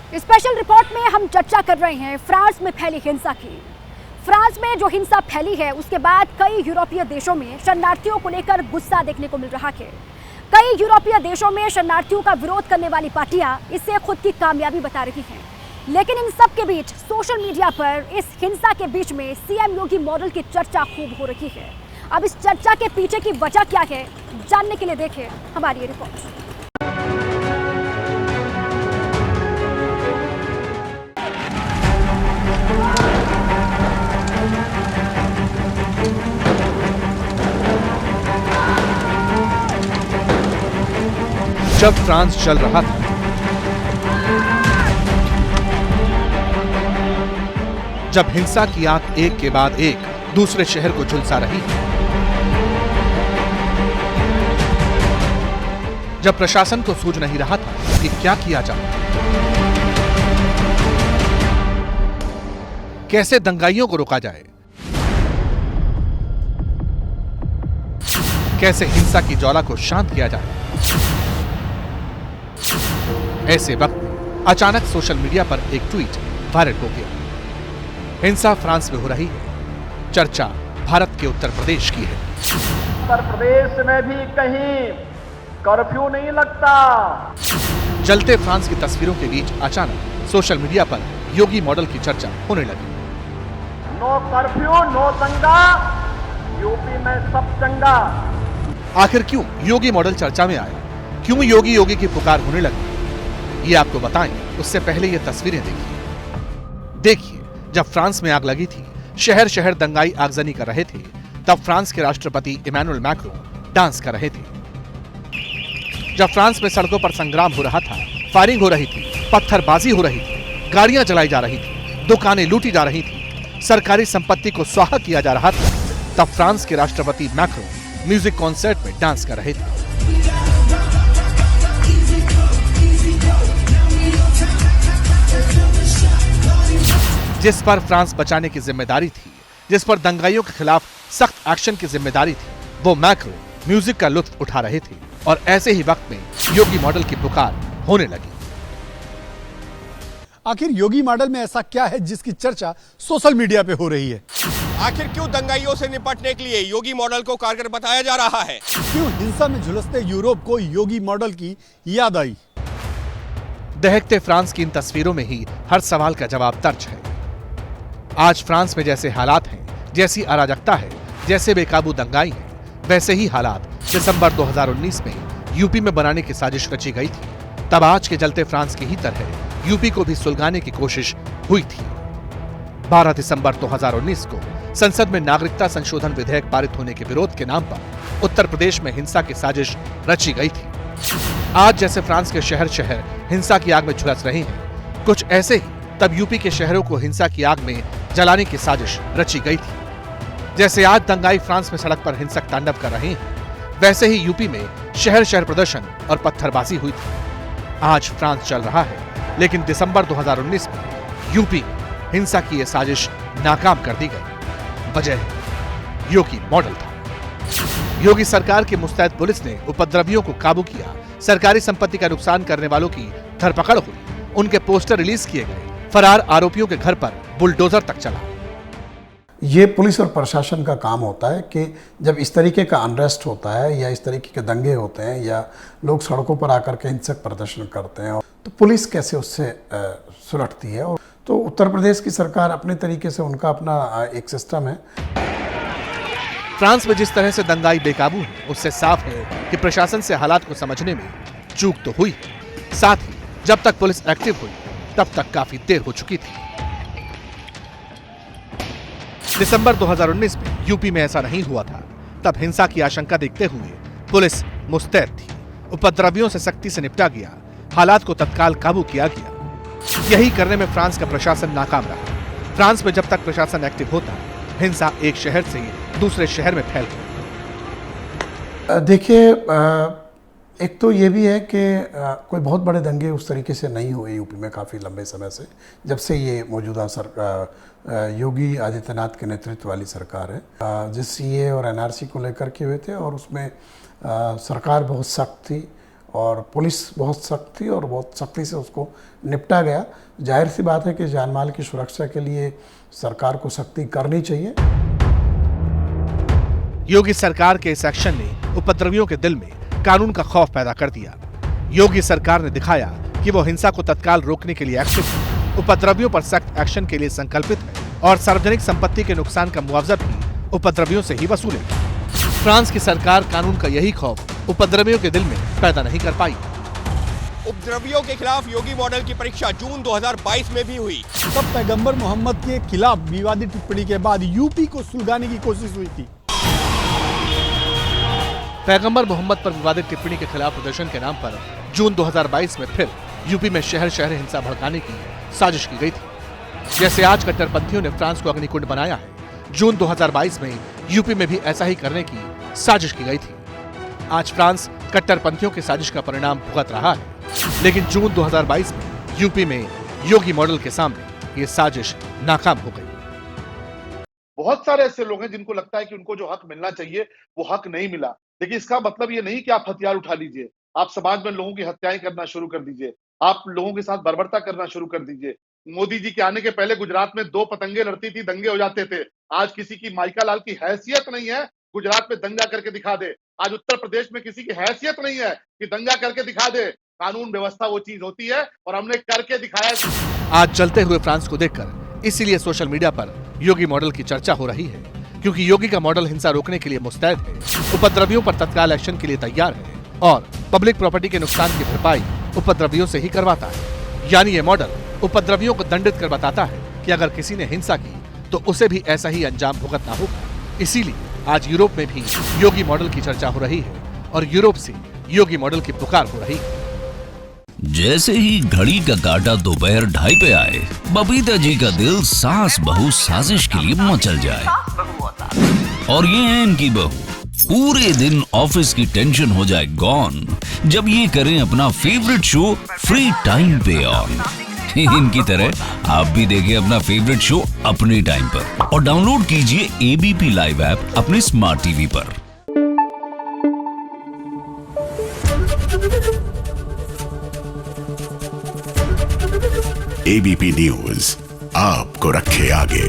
Special report में हम चर्चा कर रहे हैं फ्रांस में फैली हिंसा की। फ्रांस में जो हिंसा फैली है उसके बाद कई यूरोपीय देशों में शरणार्थियों को लेकर गुस्सा देखने को मिल रहा है। कई यूरोपीय देशों में शरणार्थियों का विरोध करने वाली पार्टियां इसे खुद की कामयाबी बता रही हैं। लेकिन इन सब के बीच सोशल मीडिया पर इस हिंसा के बीच में सीएम योगी मॉडल की चर्चा खूब हो रही है। अब इस चर्चा के पीछे की वजह क्या है, जानने के लिए देखें हमारी ये रिपोर्ट। जब फ्रांस चल रहा था, जब हिंसा की आग एक के बाद एक दूसरे शहर को झुलसा रही, जब प्रशासन को सूझ नहीं रहा था कि क्या किया जाए, कैसे दंगाइयों को रोका जाए, कैसे हिंसा की ज्वाला को शांत किया जाए, ऐसे वक्त अचानक सोशल मीडिया पर एक ट्वीट वायरल हो गया। हिंसा फ्रांस में हो रही है, चर्चा भारत के उत्तर प्रदेश की है। उत्तर प्रदेश में भी कहीं कर्फ्यू नहीं लगता। जलते फ्रांस की तस्वीरों के बीच अचानक सोशल मीडिया पर योगी मॉडल की चर्चा होने लगी। नो कर्फ्यू, नो दंगा, यूपी में सब चंगा। आखिर क्यों योगी मॉडल चर्चा में आया, क्यों योगी योगी की पुकार होने लगी, ये आपको बताएं। उससे पहले ये तस्वीरें देखिए। जब फ्रांस में आग लगी थी, शहर शहर दंगाई आगजनी कर रहे थे, तब फ्रांस के राष्ट्रपति इमैनुअल मैक्रों डांस कर रहे थे। जब फ्रांस में सड़कों पर संग्राम हो रहा था, फायरिंग हो रही थी, पत्थरबाजी हो रही थी, गाड़ियां जलाई जा रही थी, दुकानें लूटी जा रही थी, सरकारी संपत्ति को स्वाहा किया जा रहा था, तब फ्रांस के राष्ट्रपति मैक्रों म्यूजिक कॉन्सर्ट में डांस कर रहे थे। जिस पर फ्रांस बचाने की जिम्मेदारी थी, जिस पर दंगाइयों के खिलाफ सख्त एक्शन की जिम्मेदारी थी, वो मैक्रो म्यूजिक का लुत्फ उठा रहे थे। और ऐसे ही वक्त में योगी मॉडल की पुकार होने लगी। आखिर योगी मॉडल में ऐसा क्या है जिसकी चर्चा सोशल मीडिया पे हो रही है? आखिर क्यों दंगाइयों से निपटने के लिए योगी मॉडल को कारगर बताया जा रहा है? क्यों हिंसा में झुलसते यूरोप को योगी मॉडल की याद आई? दहकते फ्रांस की इन तस्वीरों में ही हर सवाल का जवाब दर्ज है। आज फ्रांस में जैसे हालात हैं, जैसी अराजकता है, जैसे बेकाबू दंगाई हैं, वैसे ही हालात दिसंबर 2019 में यूपी में बनाने की साजिश रची गई थी। तब आज के जलते फ्रांस की ही तरह यूपी को भी सुलगाने की कोशिश हुई थी। 12 दिसंबर 2019 को संसद में नागरिकता संशोधन विधेयक पारित होने के विरोध के नाम पर उत्तर प्रदेश में हिंसा की साजिश रची गई थी। आज जैसे फ्रांस के शहर शहर हिंसा की आग में झुलस रहे हैं, कुछ ऐसे ही तब यूपी के शहरों को हिंसा की आग में जलाने की साजिश रची गई थी। जैसे आज दंगाई फ्रांस में सड़क पर हिंसक तांडव कर रहे हैं, वैसे ही यूपी में शहर शहर प्रदर्शन और पत्थरबाजी हुई थी। आज फ्रांस चल रहा है, लेकिन दिसंबर 2019 में यूपी हिंसा की यह साजिश नाकाम कर दी गई। वजह योगी मॉडल था। योगी सरकार की मुस्तैद पुलिस ने उपद्रवियों को काबू किया, सरकारी संपत्ति का नुकसान करने वालों की धरपकड़ हुई, उनके पोस्टर रिलीज किए गए, फरार आरोपियों के घर पर बुलडोजर तक चला। ये पुलिस और प्रशासन का काम होता है कि जब इस तरीके का अनरेस्ट होता है या इस तरीके के दंगे होते हैं या लोग सड़कों पर आकर के हिंसक प्रदर्शन करते हैं, तो पुलिस कैसे उससे सुलटती है। और तो उत्तर प्रदेश की सरकार अपने तरीके से, उनका अपना एक सिस्टम है। फ्रांस में जिस तरह से दंगाई बेकाबू है, उससे साफ है कि प्रशासन से हालात को समझने में चूक तो हुई, साथ ही जब तक पुलिस एक्टिव हुई तब तक काफी देर हो चुकी थी। दिसंबर 2019 में यूपी में ऐसा नहीं हुआ था। तब हिंसा की आशंका देखते हुए पुलिस मुस्तैद थी, उपद्रवियों से सख्ती से निपटा गया, हालात को तत्काल काबू किया गया। यही करने में फ्रांस का प्रशासन नाकाम रहा। फ्रांस में जब तक प्रशासन एक्टिव होता, हिंसा एक शहर से दूसरे शहर में फैल गई। देखिए, एक तो ये भी है कि कोई बहुत बड़े दंगे उस तरीके से नहीं हुए यूपी में काफ़ी लंबे समय से, जब से ये मौजूदा सरकार योगी आदित्यनाथ के नेतृत्व वाली सरकार है। जिस सीए और एनआरसी को लेकर के हुए थे और उसमें सरकार बहुत सख्त थी और पुलिस बहुत सख्त थी और बहुत सख्ती से उसको निपटा गया। जाहिर सी बात है कि जान माल की सुरक्षा के लिए सरकार को सख्ती करनी चाहिए। योगी सरकार के इस एक्शन ने उपद्रवियों के दिल में कानून का खौफ पैदा कर दिया। योगी सरकार ने दिखाया कि वो हिंसा को तत्काल रोकने के लिए एक्टिव है, उपद्रवियों पर सख्त एक्शन के लिए संकल्पित है और सार्वजनिक संपत्ति के नुकसान का मुआवजा भी उपद्रवियों से ही वसूलेगी। फ्रांस की सरकार कानून का यही खौफ उपद्रवियों के दिल में पैदा नहीं कर पाई। उपद्रवियों के खिलाफ योगी मॉडल की परीक्षा जून 2022 में भी हुई। तब पैगंबर मोहम्मद के खिलाफ विवादित टिप्पणी के बाद यूपी को सुलगाने की कोशिश हुई थी। पैगंबर मोहम्मद पर विवादित टिप्पणी के खिलाफ प्रदर्शन के नाम पर जून 2022 में फिर यूपी में शहर शहर हिंसा भड़काने की साजिश की गई थी। जैसे आज कट्टरपंथियों ने फ्रांस को अग्निकुंड बनाया है, जून 2022 में यूपी में भी ऐसा ही करने की साजिश की गई थी। आज फ्रांस कट्टरपंथियों की साजिश का परिणाम भुगत रहा है, लेकिन जून 2022 में यूपी में योगी मॉडल के सामने ये साजिश नाकाम हो गई। बहुत सारे ऐसे लोग हैं जिनको लगता है कि उनको जो हक मिलना चाहिए वो हक नहीं मिला। देखिए, इसका मतलब ये नहीं कि आप हथियार उठा लीजिए, आप समाज में लोगों की हत्याएं करना शुरू कर दीजिए, आप लोगों के साथ बर्बरता करना शुरू कर दीजिए। मोदी जी के आने के पहले गुजरात में 2 पतंगे लड़ती थी, दंगे हो जाते थे। आज किसी की माइका लाल की हैसियत नहीं है गुजरात में दंगा करके दिखा दे। आज उत्तर प्रदेश में किसी की हैसियत नहीं है कि दंगा करके दिखा दे। कानून व्यवस्था वो चीज होती है और हमने करके दिखाया। आज चलते हुए फ्रांस को देखकर इसीलिए सोशल मीडिया पर योगी मॉडल की चर्चा हो रही है, क्योंकि योगी का मॉडल हिंसा रोकने के लिए मुस्तैद है, उपद्रवियों पर तत्काल एक्शन के लिए तैयार है और पब्लिक प्रॉपर्टी के नुकसान की भरपाई उपद्रवियों से ही करवाता है। यानी ये मॉडल उपद्रवियों को दंडित कर बताता है कि अगर किसी ने हिंसा की तो उसे भी ऐसा ही अंजाम भुगतना होगा। इसीलिए आज यूरोप में भी योगी मॉडल की चर्चा हो रही है और यूरोप से योगी मॉडल की पुकार हो रही है। जैसे ही घड़ी का काटा दोपहर 2:30 पे आए, बबीता जी का दिल सास बहू साजिश के लिए मचल जाए। और ये है इनकी बहू, पूरे दिन ऑफिस की टेंशन हो जाए गॉन जब ये करें अपना फेवरेट शो फ्री टाइम पे ऑन। इनकी तरह आप भी देखिए अपना फेवरेट शो अपने टाइम पर और डाउनलोड कीजिए एबीपी लाइव ऐप अपने स्मार्ट टीवी पर। एबीपी न्यूज आपको रखे आगे।